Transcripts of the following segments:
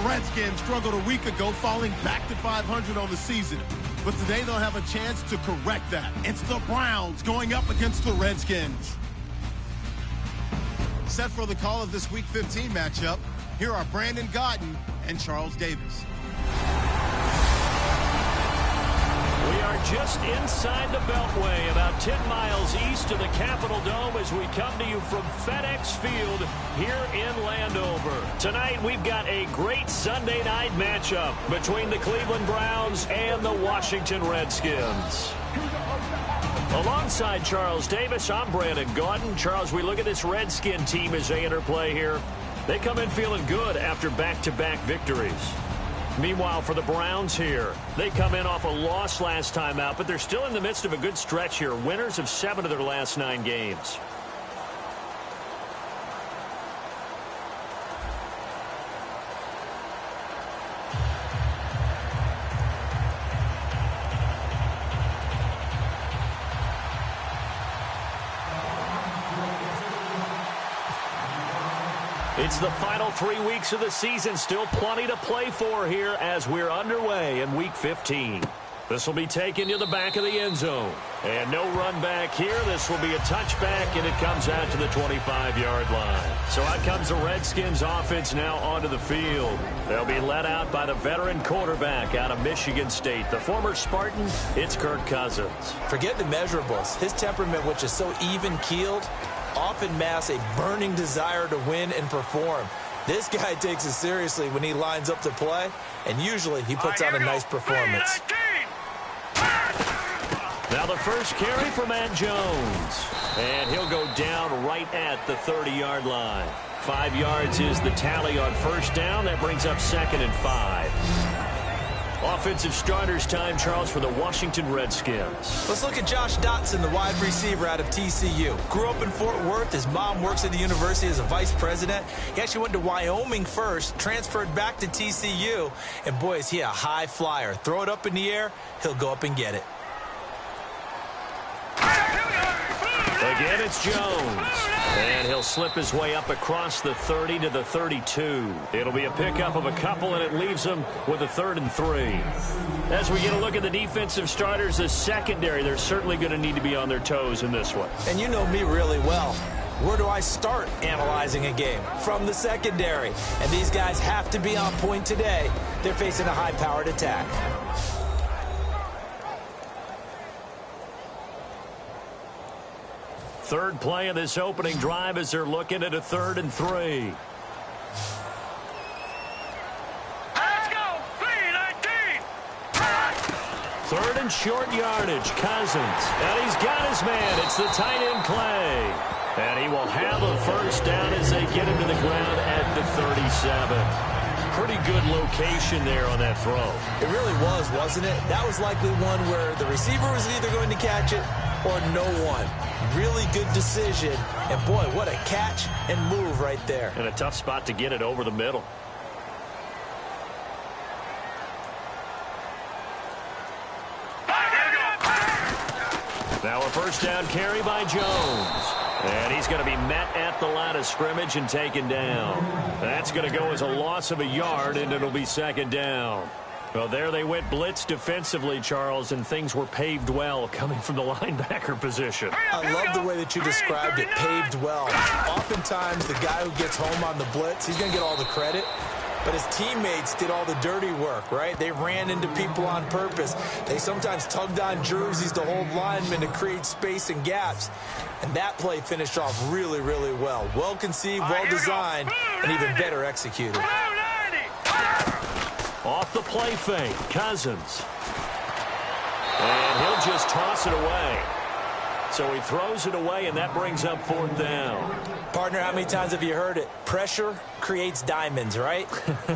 Redskins struggled a week ago, falling back to 500 on the season. But today they'll have a chance to correct that. It's the Browns going up against the Redskins. Set for the call of this Week 15 matchup, here are Brandon Gaudin and Charles Davis. We are just inside the Beltway, about 10 miles east of the Capitol Dome as we come to you from FedEx Field here in Landover. Tonight we've got a great Sunday night matchup between the Cleveland Browns and the Washington Redskins. Alongside Charles Davis, I'm Brandon Gaudin. Charles, we look at this Redskin team as they interplay here. They come in feeling good after back-to-back victories. Meanwhile, for the Browns here, they come in off a loss last time out, but they're still in the midst of a good stretch here. Winners of 7 of their last 9 games. It's the final 3 weeks of the season. Still plenty to play for here as we're underway in Week 15. This will be taken to the back of the end zone. And no run back here. This will be a touchback, and it comes out to the 25-yard line. So out comes the Redskins offense now onto the field. They'll be led out by the veteran quarterback out of Michigan State. The former Spartan, it's Kirk Cousins. Forget the measurables. His temperament, which is so even-keeled, often masks a burning desire to win and perform. This guy takes it seriously when he lines up to play, and usually he puts on a nice performance. Now the first carry for Matt Jones, and he'll go down right at the 30-yard line. 5 yards is the tally on first down. That brings up 2nd and 5. Offensive starters time, Charles, for the Washington Redskins. Let's look at Josh Dotson, the wide receiver out of TCU. Grew up in Fort Worth. His mom works at the university as a vice president. He actually went to Wyoming first, transferred back to TCU, and boy, is he a high flyer. Throw it up in the air, he'll go up and get it. Again, it's Jones. And he'll slip his way up across the 30 to the 32. It'll be a pickup of a couple, and it leaves him with a 3rd and 3. As we get a look at the defensive starters, the secondary, they're certainly going to need to be on their toes in this one. And you know me really well. Where do I start analyzing a game? From the secondary. And these guys have to be on point today. They're facing a high-powered attack. Third play of this opening drive as they're looking at a 3rd and 3. Let's go! 3-19! 3rd and short yardage. Cousins. And he's got his man. It's the tight end play. And he will have a first down as they get him to the ground at the 37. Pretty good location there on that throw. It really was, wasn't it? That was likely one where the receiver was either going to catch it or no one. Really good decision. And boy, what a catch and move right there. And a tough spot to get it over the middle. Now a first down carry by Jones. And he's going to be met at the line of scrimmage and taken down. That's going to go as a loss of a yard, and it'll be 2nd down. Well, there they went blitz defensively, Charles, and things were paved well coming from the linebacker position. I love the way that you described it, paved well. Oftentimes, the guy who gets home on the blitz, he's going to get all the credit. But his teammates did all the dirty work, right? They ran into people on purpose. They sometimes tugged on jerseys to hold linemen to create space and gaps. And that play finished off really, really well. Well conceived, well designed, and even better executed. Off the play fake, Cousins. And he'll just toss it away. So he throws it away, and that brings up 4th down. Partner, how many times have you heard it? Pressure creates diamonds, right?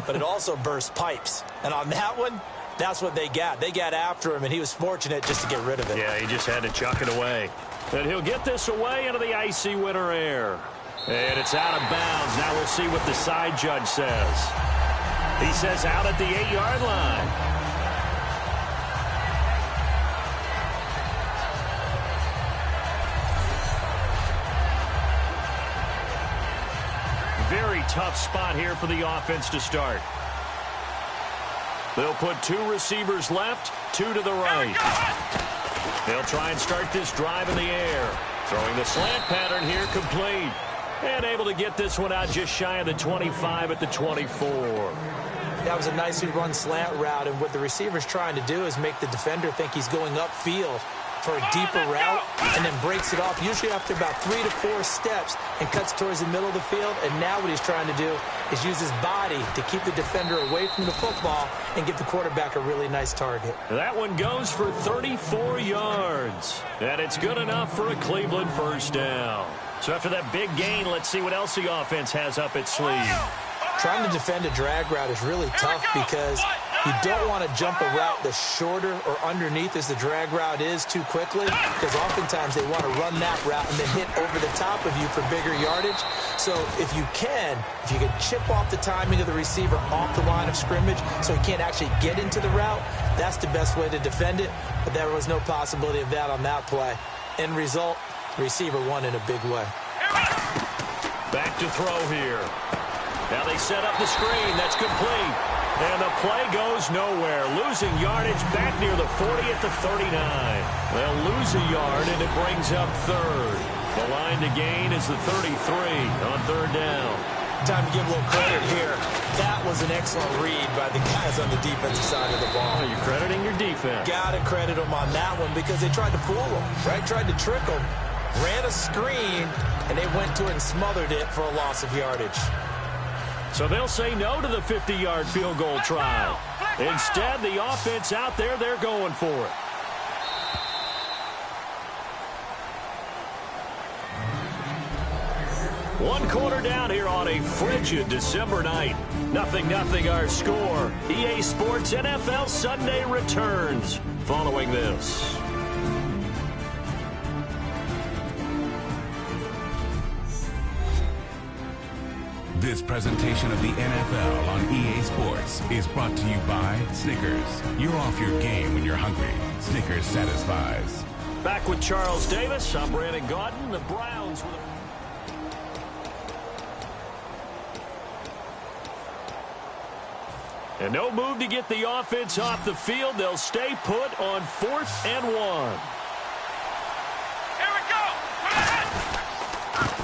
But it also bursts pipes. And on that one, that's what they got. They got after him, and he was fortunate just to get rid of it. Yeah, he just had to chuck it away. And he'll get this away into the icy winter air. And it's out of bounds. Now we'll see what the side judge says. He says out at the 8-yard line. Very tough spot here for the offense to start. They'll put 2 receivers left, 2 to the right. They'll try and start this drive in the air. Throwing the slant pattern here, complete. And able to get this one out just shy of the 25 at the 24. That was a nicely run slant route, and what the receiver's trying to do is make the defender think he's going upfield for a deeper route, and then breaks it off, usually after about 3 to 4 steps, and cuts towards the middle of the field. And now what he's trying to do is use his body to keep the defender away from the football and give the quarterback a really nice target. That one goes for 34 yards, and it's good enough for a Cleveland first down. So after that big gain, let's see what else the offense has up its sleeve. Trying to defend a drag route is really tough because you don't want to jump a route that's shorter or underneath as the drag route is too quickly, because oftentimes they want to run that route and then hit over the top of you for bigger yardage. So if you can chip off the timing of the receiver off the line of scrimmage so he can't actually get into the route, that's the best way to defend it. But there was no possibility of that on that play. End result, the receiver won in a big way. Back to throw here. Now they set up the screen. That's complete. And the play goes nowhere. Losing yardage back near the 40 at the 39. They'll lose a yard, and it brings up third. The line to gain is the 33 on third down. Time to give a little credit here. That was an excellent read by the guys on the defensive side of the ball. You're crediting your defense. Got to credit them on that one because they tried to fool them, right? Tried to trick them. Ran a screen, and they went to it and smothered it for a loss of yardage. So they'll say no to the 50-yard field goal try. Instead, the offense out there, they're going for it. One quarter down here on a frigid December night. 0-0 our score. EA Sports NFL Sunday returns following this. This presentation of the NFL on EA Sports is brought to you by Snickers. You're off your game when you're hungry. Snickers satisfies. Back with Charles Davis. I'm Brandon Gaudin. The Browns with and no move to get the offense off the field. They'll stay put on 4th and 1. Here we go.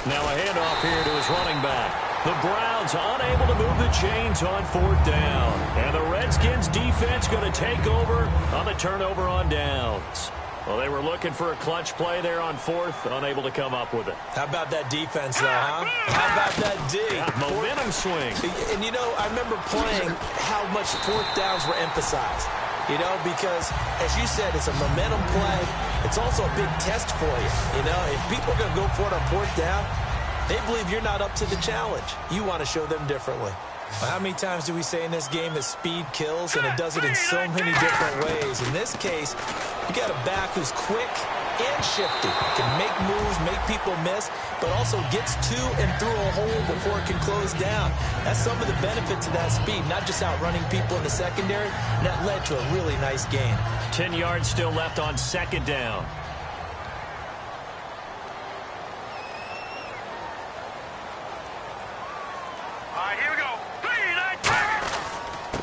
Now a handoff here to his running back. The Browns unable to move the chains on 4th down. And the Redskins defense going to take over on the turnover on downs. Well, they were looking for a clutch play there on 4th, unable to come up with it. How about that defense, though, huh? How about that D? Yeah, momentum swing. And, you know, I remember playing how much 4th downs were emphasized. You know, because, as you said, it's a momentum play. It's also a big test for you. You know, if people are going to go for it on 4th down, they believe you're not up to the challenge. You want to show them differently. Well, how many times do we say in this game that speed kills, and it does it in so many different ways? In this case, you got a back who's quick and shifty, can make moves, make people miss, but also gets to and through a hole before it can close down. That's some of the benefits of that speed, not just outrunning people in the secondary, and that led to a really nice gain. 10 yards still left on 2nd down.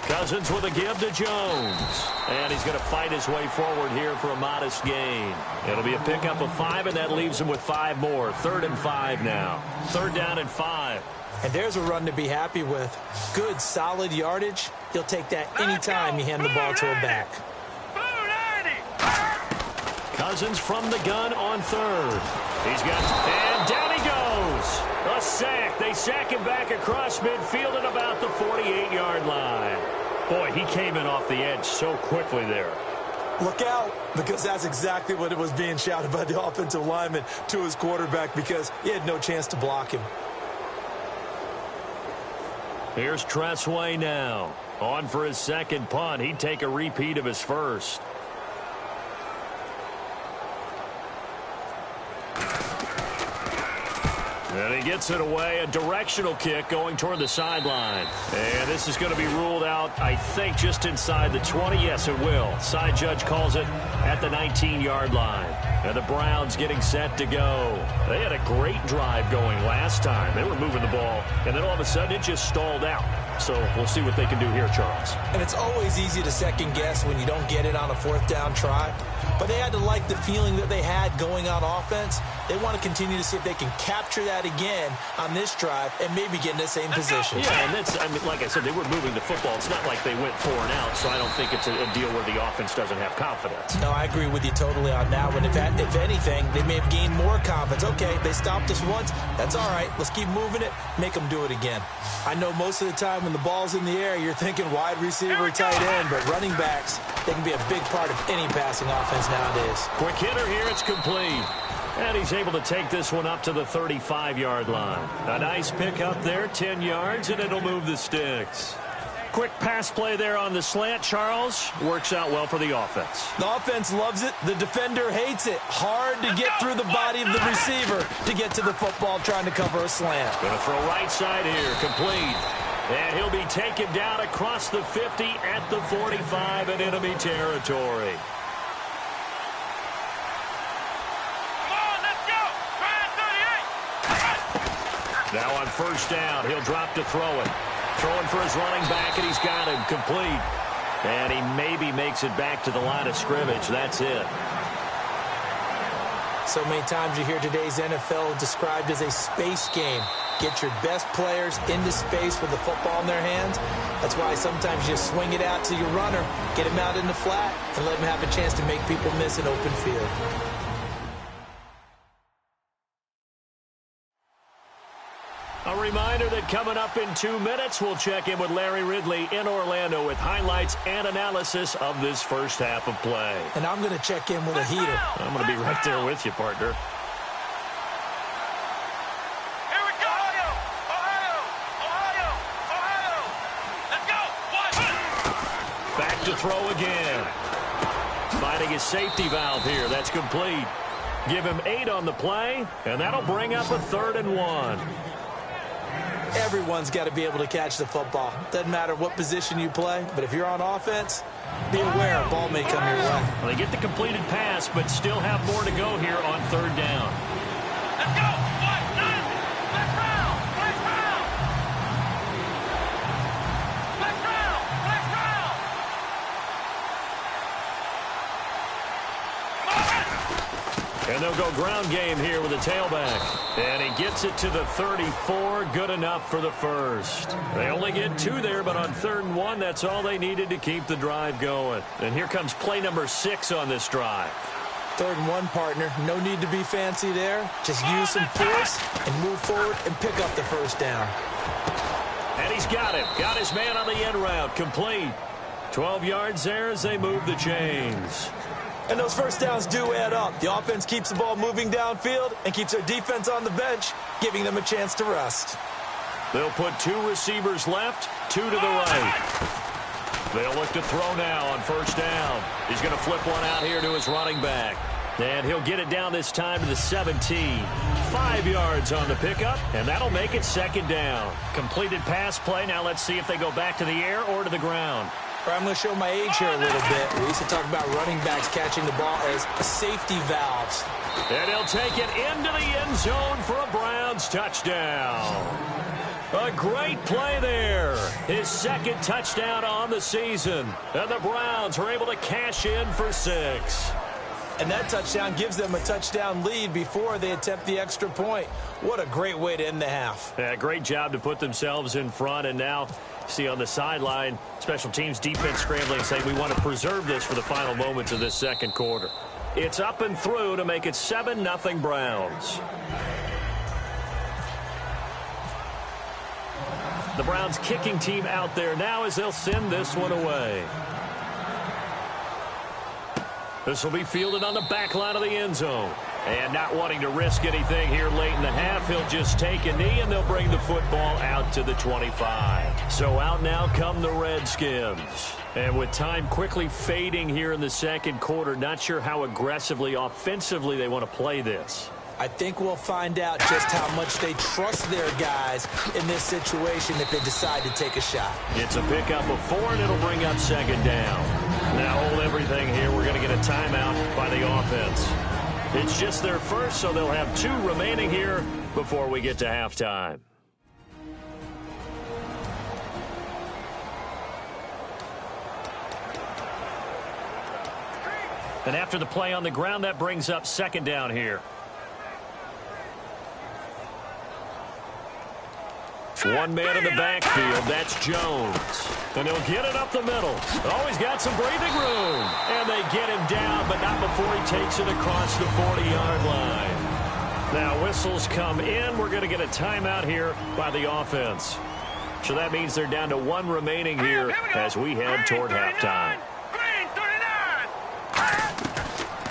Cousins with a give to Jones. And he's going to fight his way forward here for a modest gain. It'll be a pickup of 5, and that leaves him with 5 more. 3rd and 5 now. 3rd down and 5. And there's a run to be happy with. Good, solid yardage. You'll take that anytime you hand the ball to a back. Cousins from the gun on 3rd. He's got, and down he goes. A sack. They sack him back across midfield at about the 48-yard line. Boy, he came in off the edge so quickly there. Look out, because that's exactly what it was being shouted by the offensive lineman to his quarterback, because he had no chance to block him. Here's Tressway now. On for his 2nd punt. He'd take a repeat of his first. And he gets it away, a directional kick going toward the sideline. And this is going to be ruled out, I think, just inside the 20. Yes, it will. Side judge calls it at the 19-yard line. And the Browns getting set to go. They had a great drive going last time. They were moving the ball, and then all of a sudden it just stalled out. So we'll see what they can do here, Charles. And it's always easy to second guess when you don't get it on a fourth down try. But they had to like the feeling that they had going on offense. They want to continue to see if they can capture that again on this drive and maybe get in the same position. Yeah, and that's, I mean, like I said, they were moving the football. It's not like they went 4 and out, so I don't think it's a deal where the offense doesn't have confidence. No, I agree with you totally on that one. If anything, they may have gained more confidence. Okay, they stopped us once. That's all right. Let's keep moving it. Make them do it again. I know most of the time when the ball's in the air, you're thinking wide receiver, tight end, but running backs, they can be a big part of any passing offense nowadays. Quick hitter here. It's complete. And he's able to take this one up to the 35-yard line. A nice pick up there, 10 yards, and it'll move the sticks. Quick pass play there on the slant, Charles. Works out well for the offense. The offense loves it. The defender hates it. Hard to get through the body of the receiver to get to the football trying to cover a slant. Going to throw right side here, complete. And he'll be taken down across the 50 at the 45 in enemy territory. Now on first down, he'll drop to throw it. Throwing for his running back, and he's got him complete. And he maybe makes it back to the line of scrimmage. That's it. So many times you hear today's NFL described as a space game. Get your best players into space with the football in their hands. That's why sometimes you swing it out to your runner, get him out in the flat, and let him have a chance to make people miss an open field. A reminder that coming up in 2 minutes, we'll check in with Larry Ridley in Orlando with highlights and analysis of this first half of play. And I'm going to check in with a heater. I'm going to be right there with you, partner. Here we go. Ohio. Let's go. Back to throw again. Finding his safety valve here. That's complete. Give him 8 on the play, and that'll bring up a 3rd and 1. Everyone's got to be able to catch the football. Doesn't matter what position you play, but if you're on offense, be aware a ball may come your way. Well, they get the completed pass, but still have more to go here on 3rd down. Let's go. Let's round. And they'll go ground game here with a tailback. And he gets it to the 34. Good enough for the first. They only get 2 there, but on 3rd and 1, that's all they needed to keep the drive going. And here comes play number 6 on this drive. 3rd and 1, partner. No need to be fancy there. Just use some force and move forward and pick up the first down. And he's got him. Got his man on the end route. Complete. 12 yards there as they move the chains. And those first downs do add up. The offense keeps the ball moving downfield and keeps their defense on the bench, giving them a chance to rest. They'll put 2 receivers left, 2 to the right. They'll look to throw now on first down. He's going to flip one out here to his running back. And he'll get it down this time to the 17. 5 yards on the pickup, and that'll make it 2nd down. Completed pass play. Now let's see if they go back to the air or to the ground. I'm going to show my age here a little bit. We used to talk about running backs catching the ball as safety valves. And he'll take it into the end zone for a Browns touchdown. A great play there. His 2nd touchdown on the season. And the Browns are able to cash in for 6. And that touchdown gives them a touchdown lead before they attempt the extra point. What a great way to end the half. Yeah, great job to put themselves in front. And now, see on the sideline, special teams defense scrambling, saying we want to preserve this for the final moments of this 2nd quarter. It's up and through to make it 7-0 Browns. The Browns kicking team out there now as they'll send this one away. This will be fielded on the back line of the end zone. And not wanting to risk anything here late in the half, he'll just take a knee, and they'll bring the football out to the 25. So out now come the Redskins. And with time quickly fading here in the 2nd quarter, not sure how aggressively, offensively they want to play this. I think we'll find out just how much they trust their guys in this situation if they decide to take a shot. It's a pickup of 4, and it'll bring up 2nd down. Now hold everything here. We're going to get a timeout by the offense. It's just their first, so they'll have 2 remaining here before we get to halftime. And after the play on the ground, that brings up second down here. One man in the backfield, that's Jones. And he'll get it up the middle. Oh, he's got some breathing room. And they get him down, but not before he takes it across the 40-yard line. Now, whistles come in. We're going to get a timeout here by the offense. So that means they're down to one remaining here as we head toward halftime.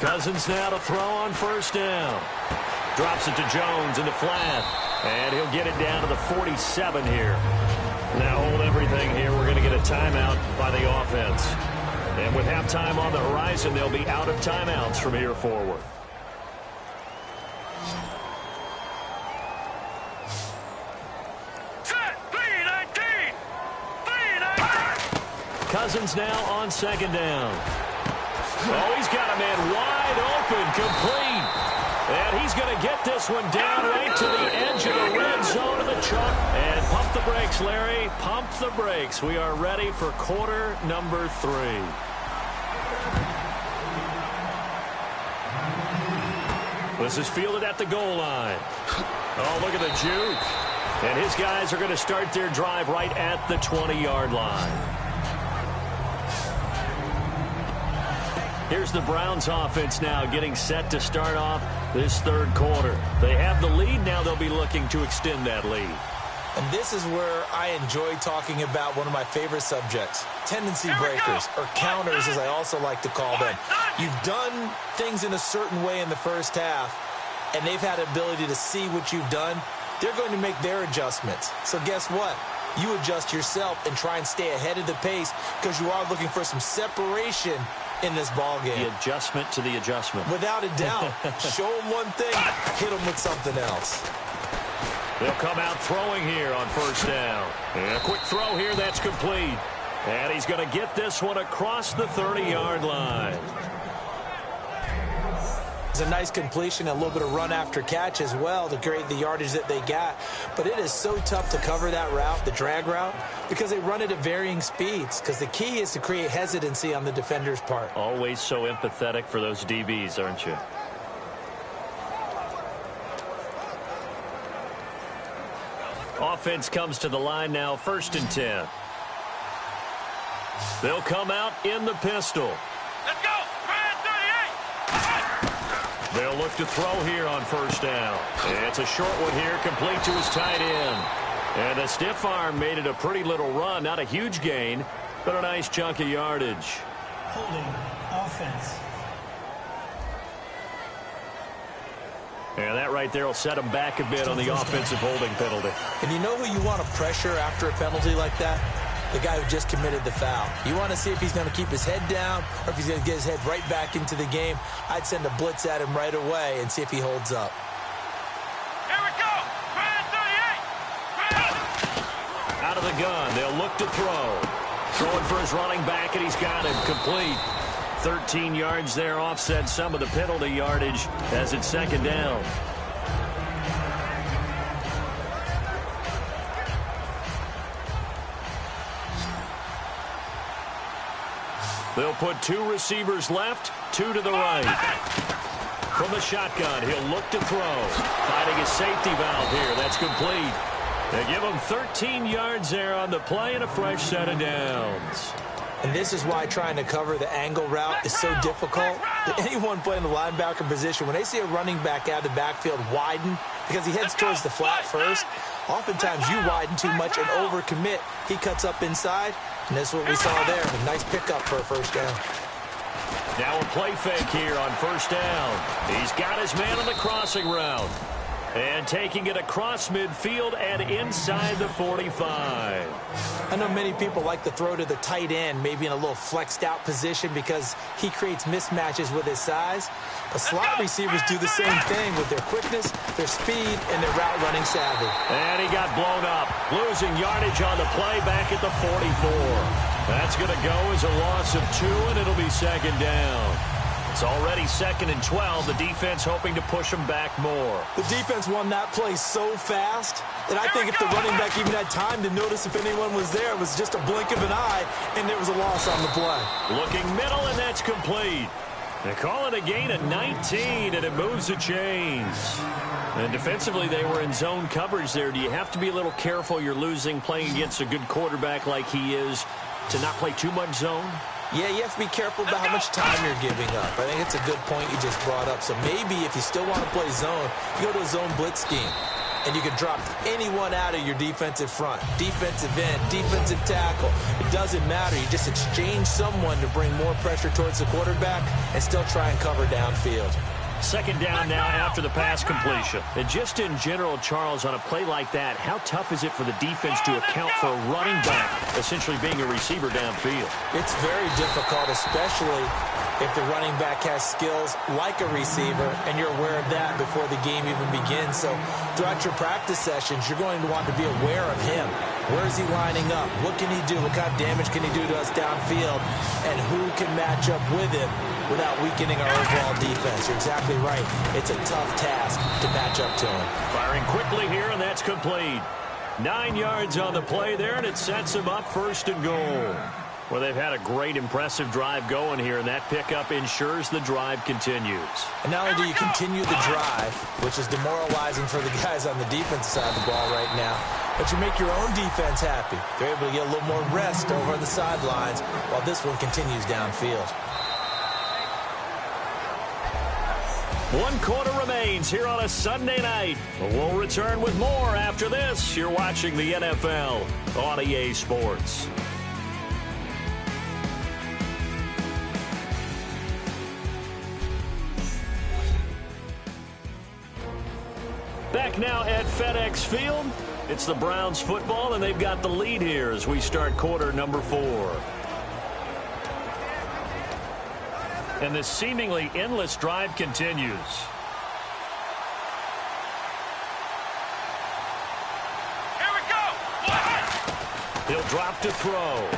Cousins now to throw on first down. Drops it to Jones in the flat. And he'll get it down to the 47 here. Now hold everything here. We're going to get a timeout by the offense. And with halftime on the horizon, they'll be out of timeouts from here forward. Cousins now on second down. Oh, he's got a man wide open, complete. And he's going to get this one down right to the edge of the red zone of the chalk. And pump the brakes, Larry. Pump the brakes. We are ready for quarter number 3. This is fielded at the goal line. Oh, look at the juke. And his guys are going to start their drive right at the 20-yard line. Here's the Browns offense now getting set to start off this third quarter. They have the lead. Now they'll be looking to extend that lead. And this is where I enjoy talking about one of my favorite subjects, tendency breakers, or counters as I also like to call them. You've done things in a certain way in the first half, and they've had the ability to see what you've done. They're going to make their adjustments. So guess what? You adjust yourself and try and stay ahead of the pace because you are looking for some separation in this ball game. The adjustment to the adjustment. Without a doubt. Show them one thing, hit them with something else. They'll come out throwing here on first down. And a quick throw here, that's complete. And he's going to get this one across the 30-yard line. It's a nice completion, a little bit of run after catch as well to create the yardage that they got. But it is so tough to cover that route, the drag route, because they run it at varying speeds. Because the key is to create hesitancy on the defender's part. Always so empathetic for those DBs, aren't you? Offense comes to the line now, 1st and 10. They'll come out in the pistol. Let's go. They'll look to throw here on first down. It's a short one here, complete to his tight end. And the stiff arm made it a pretty little run. Not a huge gain, but a nice chunk of yardage. Holding offense. And that right there will set him back a bit on the offensive holding penalty. And you know who you want to pressure after a penalty like that? The guy who just committed the foul. You want to see if he's going to keep his head down or if he's going to get his head right back into the game. I'd send a blitz at him right away and see if he holds up. Here we go. Out of the gun, they'll look to throw. Throwing for his running back, and he's got him complete. 13 yards there, offset some of the penalty yardage as it's second down. They'll put 2 receivers left, 2 to the right. From the shotgun, he'll look to throw. Finding a safety valve here. That's complete. They give him 13 yards there on the play and a fresh set of downs. And this is why trying to cover the angle route is so difficult. Anyone playing the linebacker position, when they see a running back out of the backfield widen, because he heads towards the flat first, oftentimes you widen too much and overcommit. He cuts up inside, and that's what we saw there. A nice pickup for a first down. Now a play fake here on first down. He's got his man on the crossing route. And taking it across midfield and inside the 45. I know many people like to throw to the tight end, maybe in a little flexed out position because he creates mismatches with his size. But slot receivers do the same thing with their quickness, their speed, and their route running savvy. And he got blown up, losing yardage on the play back at the 44. That's going to go as a loss of 2, and it'll be second down. It's already 2nd and 12. The defense hoping to push them back more. The defense won that play so fast that I think if the running back even had time to notice if anyone was there, it was just a blink of an eye, and there was a loss on the play. Looking middle, and that's complete. They call it a gain of 19, and it moves the chains. And defensively, they were in zone coverage there. Do you have to be a little careful? You're losing playing against a good quarterback like he is to not play too much zone? Yeah, you have to be careful about how much time you're giving up. I think it's a good point you just brought up. So maybe if you still want to play zone, you go to a zone blitz scheme. And you can drop anyone out of your defensive front. Defensive end, defensive tackle. It doesn't matter. You just exchange someone to bring more pressure towards the quarterback and still try and cover downfield. Second down now after the pass completion. And just in general, Charles, on a play like that, how tough is it for the defense to account for a running back essentially being a receiver downfield? It's very difficult, especially if the running back has skills like a receiver, and you're aware of that before the game even begins. So throughout your practice sessions, you're going to want to be aware of him. Where is he lining up? What can he do? What kind of damage can he do to us downfield? And who can match up with him without weakening our overall defense? You're exactly right. It's a tough task to match up to him. Firing quickly here, and that's complete. 9 yards on the play there, and it sets him up 1st and goal. Well, they've had a great, impressive drive going here, and that pickup ensures the drive continues. And not only do you continue the drive, which is demoralizing for the guys on the defensive side of the ball right now, but you make your own defense happy. They're able to get a little more rest over on the sidelines while this one continues downfield. 1 quarter remains here on a Sunday night. We'll return with more after this. You're watching the NFL on EA Sports. Back now at FedEx Field. It's the Browns football, and they've got the lead here as we start quarter number 4. And this seemingly endless drive continues. Here we go. He'll drop to throw.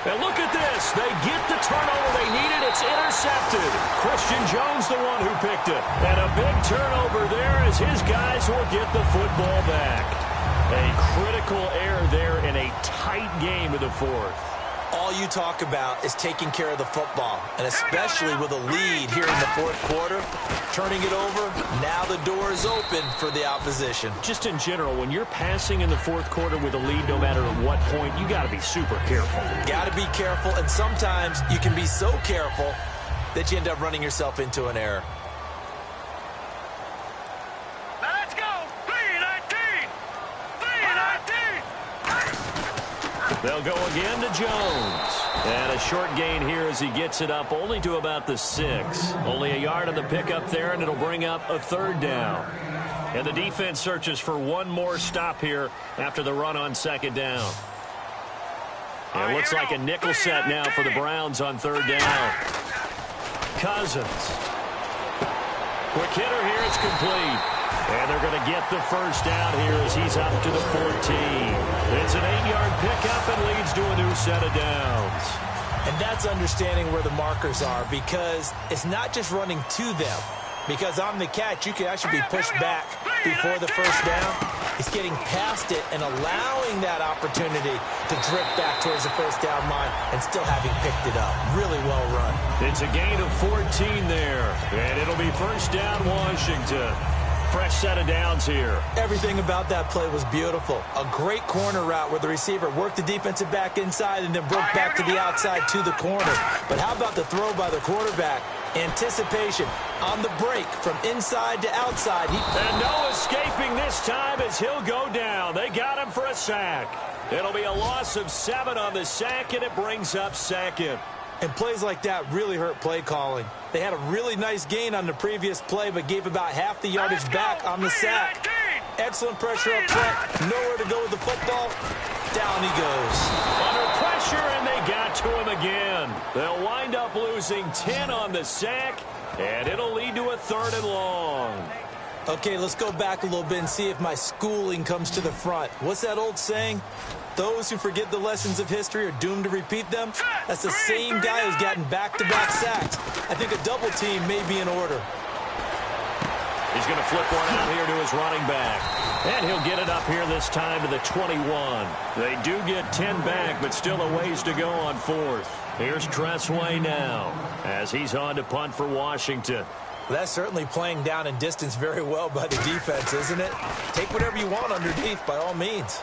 And look at this. They get the turnover they needed. It's intercepted. Christian Jones, the one who picked it. And a big turnover there as his guys will get the football back. A critical error there in a tight game in the 4th. All you talk about is taking care of the football, and especially with a lead here in the 4th quarter, turning it over, now the door is open for the opposition. Just in general, when you're passing in the 4th quarter with a lead, no matter at what point, you got to be super careful. Got to be careful, and sometimes you can be so careful that you end up running yourself into an error. Now let's go. 3-19. 3-19. They'll go again to Jones. And a short gain here as he gets it up only to about the 6. Only a yard on the pickup there, and it'll bring up a 3rd down. And the defense searches for one more stop here after the run on 2nd down. It looks like a nickel set now for the Browns on 3rd down. Cousins. Quick hitter here, it's complete. And they're going to get the 1st down here as he's up to the 14. It's an 8-yard pickup and leads to a new set of downs. And that's understanding where the markers are, because it's not just running to them. Because on the catch, you can actually be pushed back before the 1st down. It's getting past it and allowing that opportunity to drift back towards the 1st down line and still having picked it up. Really well run. It's a gain of 14 there, and it'll be 1st down Washington. Fresh set of downs here. Everything about that play was beautiful. A great corner route where the receiver worked the defensive back inside and then broke back to the outside to the corner. But how about the throw by the quarterback? Anticipation on the break from inside to outside. And no escaping this time as he'll go down. They got him for a sack. It'll be a loss of 7 on the sack, and it brings up 2nd. And plays like that really hurt play calling. They had a really nice gain on the previous play, but gave about half the yardage back on the sack. Excellent pressure up front. Nowhere to go with the football. Down he goes. Under pressure, and they got to him again. They'll wind up losing 10 on the sack, and it'll lead to a 3rd and long. Okay, let's go back a little bit and see if my schooling comes to the front. What's that old saying? Those who forget the lessons of history are doomed to repeat them. That's the same guy who's gotten back-to-back sacks. I think a double team may be in order. He's going to flip one out here to his running back. And he'll get it up here this time to the 21. They do get 10 back, but still a ways to go on fourth. Here's Tressway now as he's on to punt for Washington. That's certainly playing down and distance very well by the defense, isn't it? Take whatever you want underneath by all means.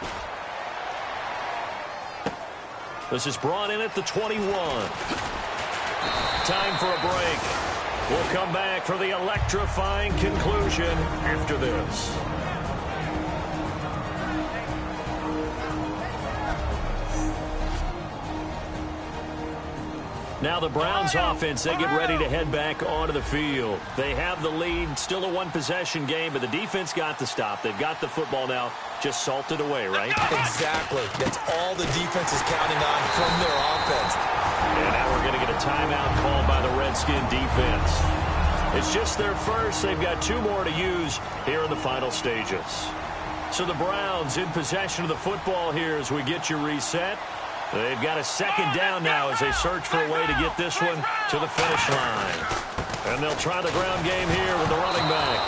This is brought in at the 21. Time for a break. We'll come back for the electrifying conclusion after this. Now the Browns offense, they get ready to head back onto the field. They have the lead, still a one-possession game, but the defense got the stop. They've got the football now, just salted away, right? Exactly. That's all the defense is counting on from their offense. And now we're going to get a timeout called by the Redskin defense. It's just their first. They've got 2 more to use here in the final stages. So the Browns in possession of the football here as we get you reset. They've got a second down now as they search for a way to get this one to the finish line. And they'll try the ground game here with the running back.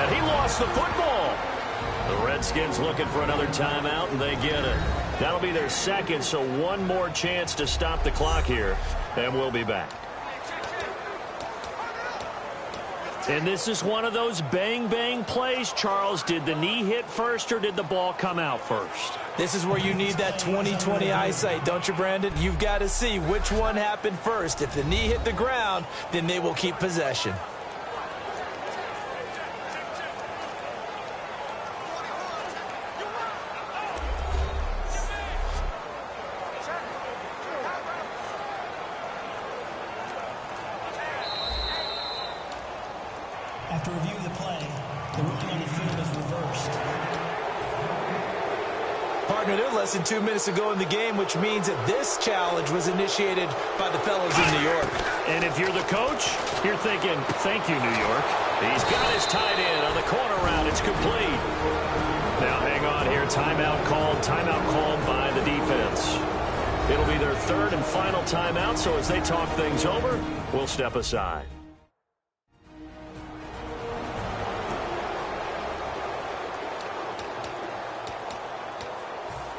And he lost the football. The Redskins looking for another timeout, and they get it. That'll be their second, so one more chance to stop the clock here, and we'll be back. And this is one of those bang-bang plays, Charles. Did the knee hit first or did the ball come out first? This is where you need that 20/20 eyesight, don't you, Brandon? You've got to see which one happened first. If the knee hit the ground, then they will keep possession. After reviewing the play, the ruling on the field is reversed. Partner, they're less than 2 minutes to go in the game, which means that this challenge was initiated by the fellows in New York. And if you're the coach, you're thinking, thank you, New York. He's got his tight end on the corner route. It's complete. Now hang on here. Timeout called by the defense. It'll be their third and final timeout, so as they talk things over, we'll step aside.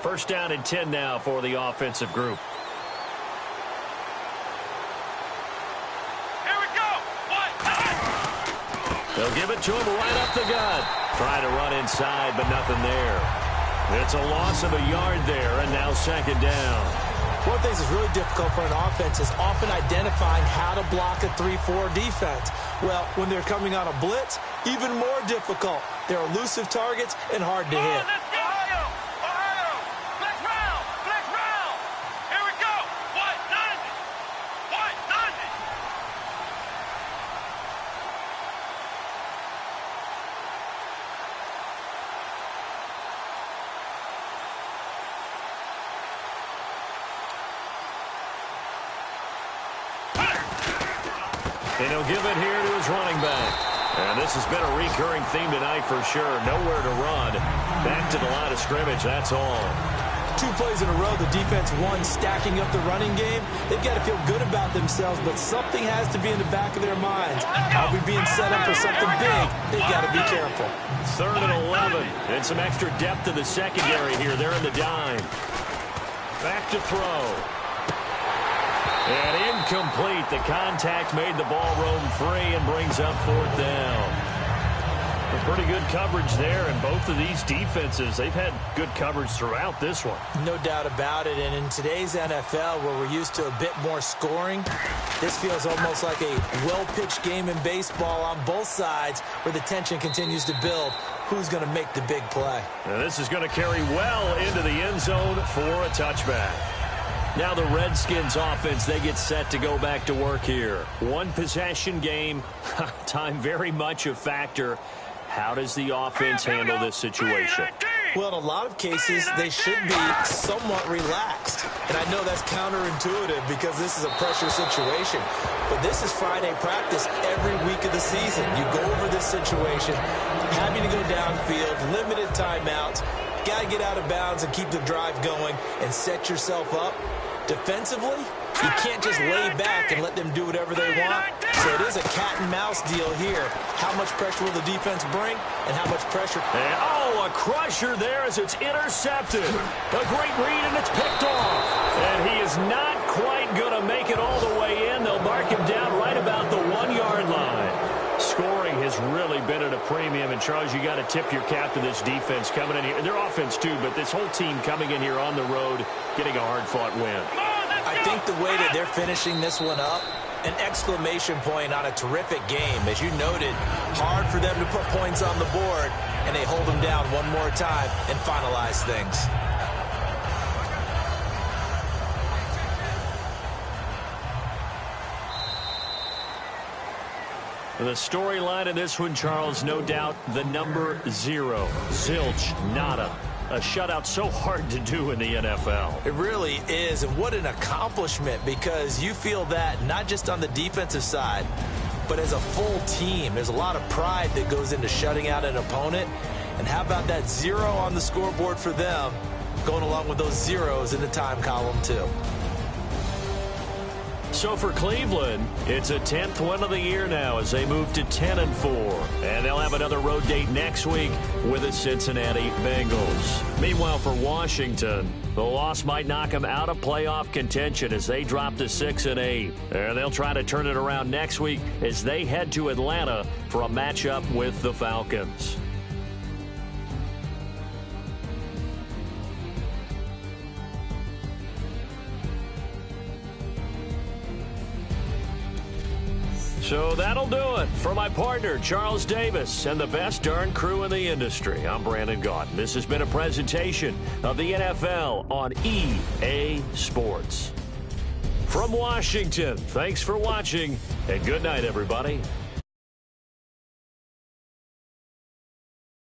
First down and 10 now for the offensive group. Here we go. They'll give it to him right up the gut. Trying to run inside, but nothing there. It's a loss of a yard there, and now second down. One of the things that's really difficult for an offense is often identifying how to block a 3-4 defense. Well, when they're coming on a blitz, even more difficult. They're elusive targets and hard to hit. And he'll give it here to his running back. And this has been a recurring theme tonight for sure. Nowhere to run. Back to the line of scrimmage, that's all. 2 plays in a row, the defense won, stacking up the running game. They've got to feel good about themselves, but something has to be in the back of their minds. Are we being set up for something big? They've got to be careful. Third and 11. And some extra depth to the secondary here. They're in the dime. Back to throw. And incomplete. The contact made the ball roam free and brings up fourth down. Pretty good coverage there, and both of these defenses, they've had good coverage throughout this one. No doubt about it, and in today's NFL, where we're used to a bit more scoring, this feels almost like a well-pitched game in baseball on both sides, where the tension continues to build. Who's going to make the big play? Now this is going to carry well into the end zone for a touchback. Now the Redskins offense, they get set to go back to work here. One possession game, time very much a factor. How does the offense handle this situation? Well, in a lot of cases, they should be somewhat relaxed. And I know that's counterintuitive because this is a pressure situation. But this is Friday practice every week of the season. You go over this situation, having to go downfield, limited timeouts, got to get out of bounds and keep the drive going and set yourself up Defensively, you can't just lay back and let them do whatever they want. So it is a cat and mouse deal here. How much pressure will the defense bring and how much pressure? And, a crusher there as it's intercepted. A great read, and it's picked off. And he is not quite going to make it all the way in. They'll mark him down right about the 1-yard line. Scoring has really been at a premium. And, Charles, you got to tip your cap to this defense coming in here. Their offense, too, but this whole team coming in here on the road, getting a hard-fought win. I think the way that they're finishing this one up, an exclamation point on a terrific game. As you noted, hard for them to put points on the board, and they hold them down one more time and finalize things. The storyline in this one, Charles, no doubt the number 0. Zilch, nada. A shutout so hard to do in the NFL. It really is, and what an accomplishment, because you feel that not just on the defensive side, but as a full team. There's a lot of pride that goes into shutting out an opponent, and how about that 0 on the scoreboard for them, going along with those zeros in the time column too. So for Cleveland, it's a 10th win of the year now as they move to 10-4. And they'll have another road date next week with the Cincinnati Bengals. Meanwhile, for Washington, the loss might knock them out of playoff contention as they drop to 6-8. And they'll try to turn it around next week as they head to Atlanta for a matchup with the Falcons. So that'll do it. For my partner, Charles Davis, and the best darn crew in the industry, I'm Brandon Gaudin. This has been a presentation of the NFL on EA Sports. From Washington, thanks for watching, and good night, everybody.